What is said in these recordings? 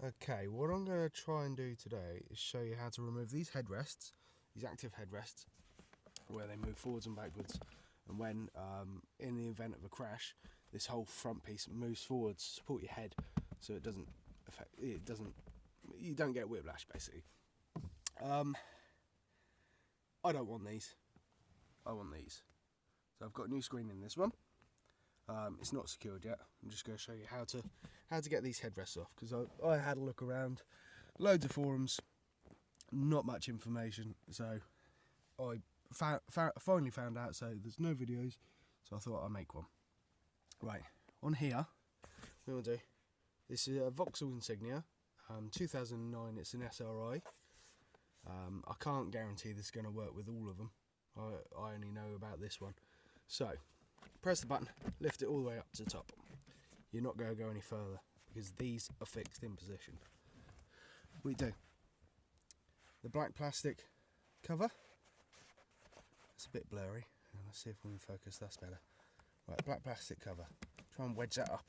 Okay, what I'm going to try and do today is show you how to remove these headrests, these active headrests, where they move forwards and backwards, and when, in the event of a crash, this whole front piece moves forwards to support your head, so it doesn't affect, you don't get whiplash basically. I don't want these. I want these. So I've got a new screen in this one. It's not secured yet. I'm just going to show you how to get these headrests off, because I had a look around, loads of forums, not much information. So I finally found out. So there's no videos, so I thought I'd make one. Right, on here, what we'll do. This is a Vauxhall insignia, 2009. It's an SRI. I can't guarantee this is going to work with all of them. I only know about this one. So press the button, lift it all the way up to the top. You're not going to go any further because these are fixed in position. We do the black plastic cover. It's a bit blurry. Let's see if we can focus. That's better. Right, black plastic cover. Try and wedge that up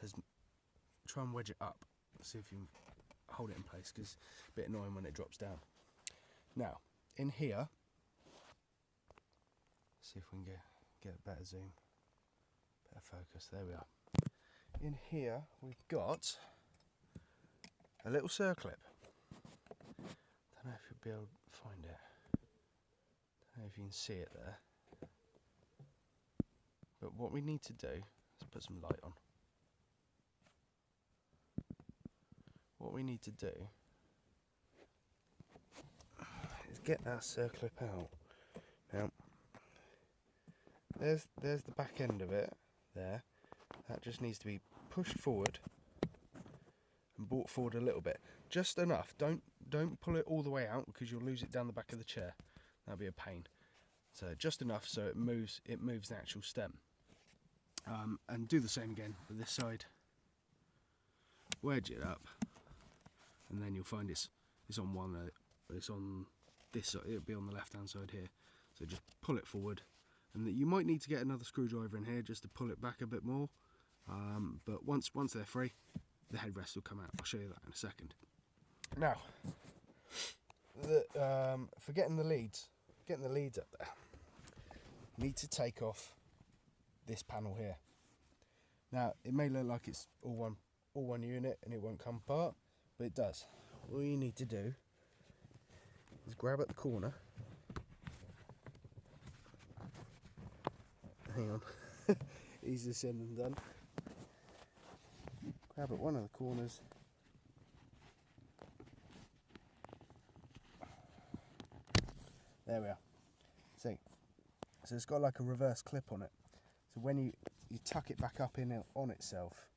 Try and wedge it up. See if you can hold it in place, because it's a bit annoying when it drops down. Now, in here, see if we can get a better zoom, better focus. There we are. In here, we've got a little circlip. Don't know if you'll be able to find it. Don't know if you can see it there. But what we need to do is put some light on. What we need to do is get that circlip out. Now, there's the back end of it there. That just needs to be pushed forward and brought forward a little bit, just enough. Don't pull it all the way out, because you'll lose it down the back of the chair. That'll be a pain. So just enough so it moves the actual stem. And do the same again with this side. Wedge it up, and then you'll find it's on one. It's on this side. It'll be on the left-hand side here. So just pull it forward, and you might need to get another screwdriver in here just to pull it back a bit more. But once they're free, the headrest will come out. I'll show you that in a second. Now, for getting the leads up there, you need to take off this panel here. Now, it may look like it's all one unit and it won't come apart, but it does. All you need to do is grab at the corner. Hang on. Easier said than done. Grab at one of the corners. There we are. See, so it's got like a reverse clip on it. So when you tuck it back up in on itself,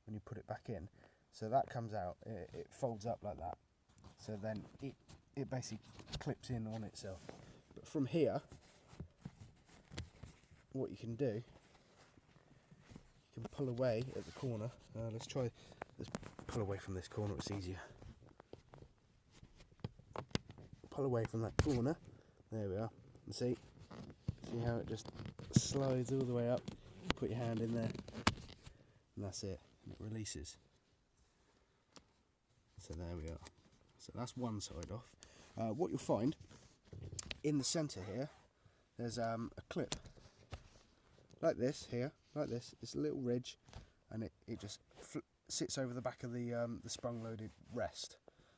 when you put it back in, so that comes out, it folds up like that. So then it basically clips in on itself. But from here, what you can do, you can pull away at the corner. Let's pull away from this corner, it's easier. Pull away from that corner. There we are. And see how it just slides all the way up. Put your hand in there, and that's it. And it releases. So there we are. So that's one side off. What you'll find in the centre here, there's a clip like this here, like this. It's a little ridge, and it just sits over the back of the sprung-loaded rest.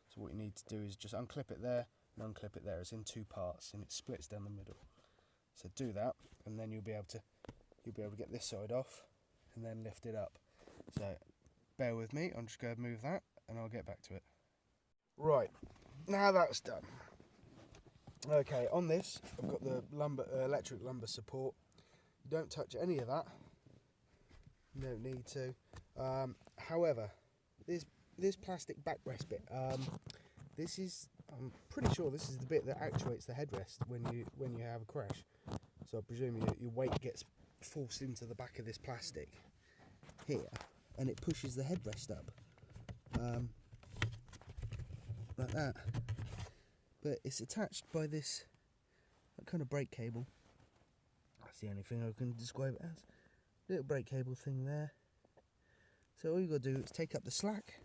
So what you need to do is just unclip it there and unclip it there. It's in two parts, and it splits down the middle. So do that, and then you'll be able to get this side off, and then lift it up. So bear with me. I'm just going to move that, and I'll get back to it. Right, now that's done. Okay, on this I've got the electric lumbar support. You don't touch any of that. You don't need to. However, this plastic backrest bit. I'm pretty sure this is the bit that actuates the headrest when you have a crash. So I presume your weight gets forced into the back of this plastic here, and it pushes the headrest up like that. But it's attached by this kind of brake cable. That's the only thing I can describe it as. Little brake cable thing there. So all you got to do is take up the slack,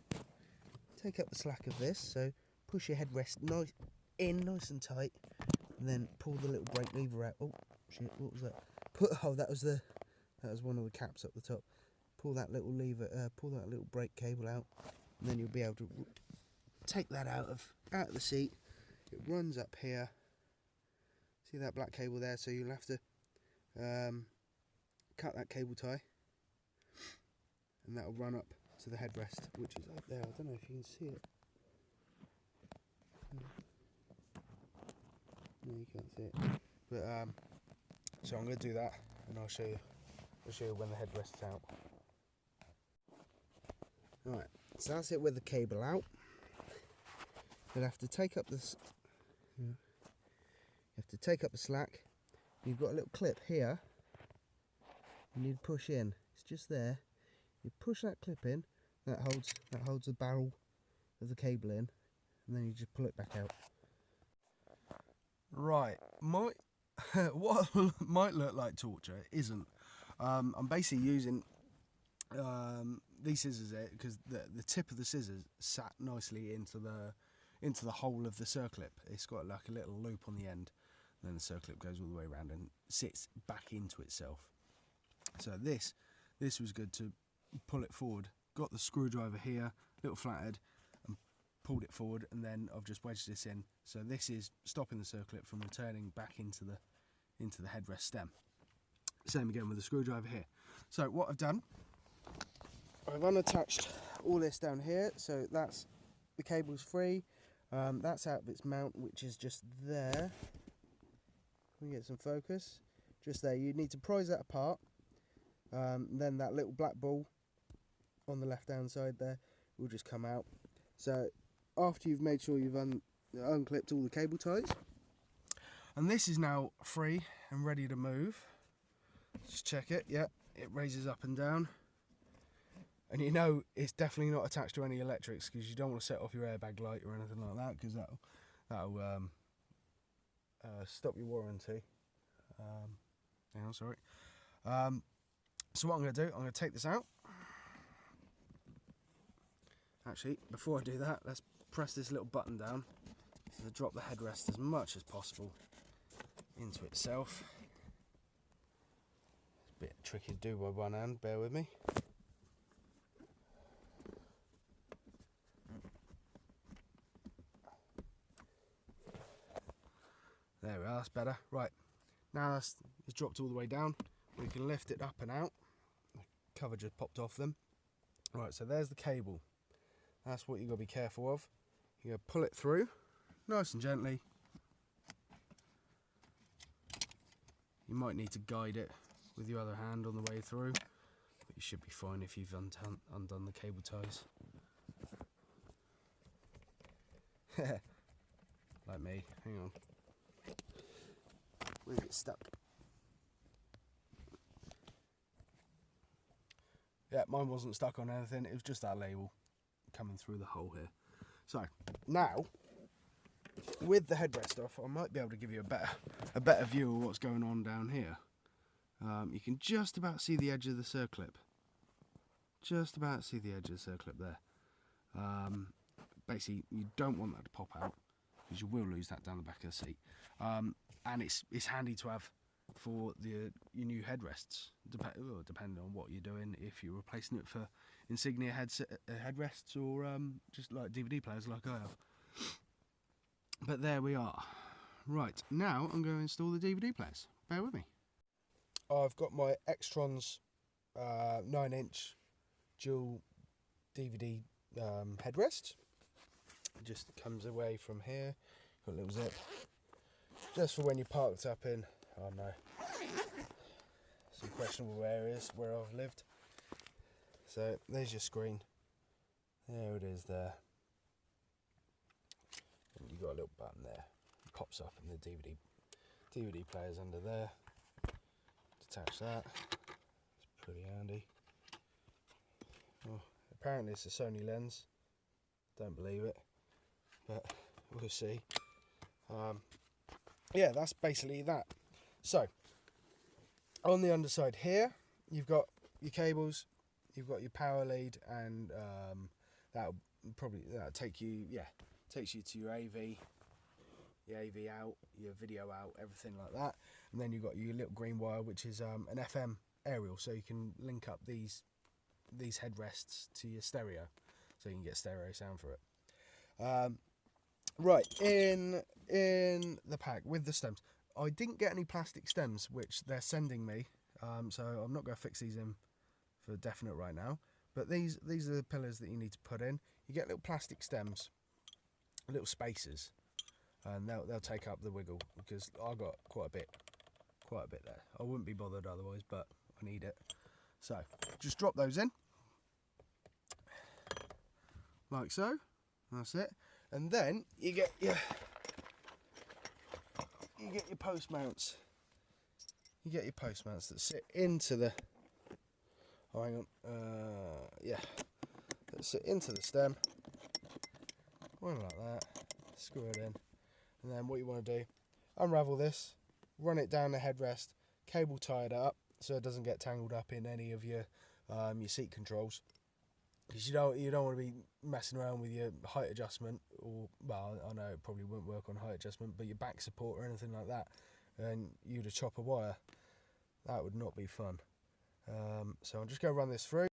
take up the slack of this, so push your headrest nice and tight, and then pull the little brake lever out. Oh shit, what was that? That was one of the caps up the top. Pull that little lever, pull that little brake cable out, and then you'll be able to take that out of the seat. It runs up here. See that black cable there? So you'll have to cut that cable tie, and that'll run up to the headrest, which is up there. I don't know if you can see it. No, you can't see it. But so I'm going to do that, and I'll show you when the headrest's out. Right, so that's it with the cable out. You'll have to take up this. You have to take up the slack. You've got a little clip here. You need to push in. It's just there. You push that clip in. That holds the barrel of the cable in, and then you just pull it back out. Right, what might look like torture isn't. I'm basically using these scissors there because the tip of the scissors sat nicely into the hole of the circlip. It's got like a little loop on the end, and then the circlip goes all the way around and sits back into itself. So this was good to pull it forward. Got the screwdriver here, little flathead, and pulled it forward, and then I've just wedged this in. So this is stopping the circlip from returning back into the headrest stem. Same again with the screwdriver here. So what I've done, I've unattached all this down here, so that's the cable's free. That's out of its mount, which is just there. Can we get some focus? Just there. You need to prise that apart. Then that little black ball on the left hand side there will just come out. So after you've made sure you've unclipped all the cable ties, and this is now free and ready to move. Just check it. Yeah, it raises up and down. And you know it's definitely not attached to any electrics, because you don't want to set off your airbag light or anything like that, because that'll stop your warranty. Hang on, sorry. So what I'm going to do, I'm going to take this out. Actually, before I do that, let's press this little button down to drop the headrest as much as possible into itself. It's a bit tricky to do by one hand, bear with me. There we are, that's better. Right, now it's dropped all the way down. We can lift it up and out. The cover just popped off them. Right, so there's the cable. That's what you've got to be careful of. You're going to pull it through, nice and gently. You might need to guide it with your other hand on the way through, but you should be fine if you've undone the cable ties. Like me, hang on. Where's it stuck? Yeah, mine wasn't stuck on anything, it was just that label coming through the hole here. So, now, with the headrest off, I might be able to give you a better view of what's going on down here. You can just about see the edge of the circlip. Just about see the edge of the circlip there. Basically, you don't want that to pop out, because you will lose that down the back of the seat. And it's handy to have for your new headrests, depending on what you're doing, if you're replacing it for insignia headrests or just like DVD players like I have. But there we are. Right, now I'm going to install the DVD players. Bear with me. I've got my Extron's 9-inch dual DVD headrest. It just comes away from here. Got a little zip. Just for when you're parked up in, oh no, some questionable areas where I've lived. So there's your screen. There it is there. And you've got a little button there. It pops up and the DVD player's under there. Detach that. It's pretty handy. Oh, apparently it's a Sony lens. Don't believe it, but we'll see. Yeah, that's basically that. So, on the underside here, you've got your cables, you've got your power lead, and that'll probably takes you to your AV out, your video out, everything like that. And then you've got your little green wire, which is an FM aerial, so you can link up these headrests to your stereo, so you can get stereo sound for it. Right, in the pack with the stems, I didn't get any plastic stems, which they're sending me, so I'm not going to fix these in for definite right now. But these are the pillars that you need to put in. You get little plastic stems, little spacers, and they'll take up the wiggle, because I got quite a bit there. I wouldn't be bothered otherwise, but I need it. So just drop those in like so. That's it. And then you get your post mounts. You get your post mounts that sit into the that sit into the stem. One like that. Screw it in. And then what you want to do, unravel this, run it down the headrest, cable tie it up so it doesn't get tangled up in any of your seat controls. Because you don't want to be messing around with your height adjustment, or, well, I know it probably wouldn't work on height adjustment, but your back support or anything like that, and you'd chop a wire. That would not be fun. So I'm just going to run this through.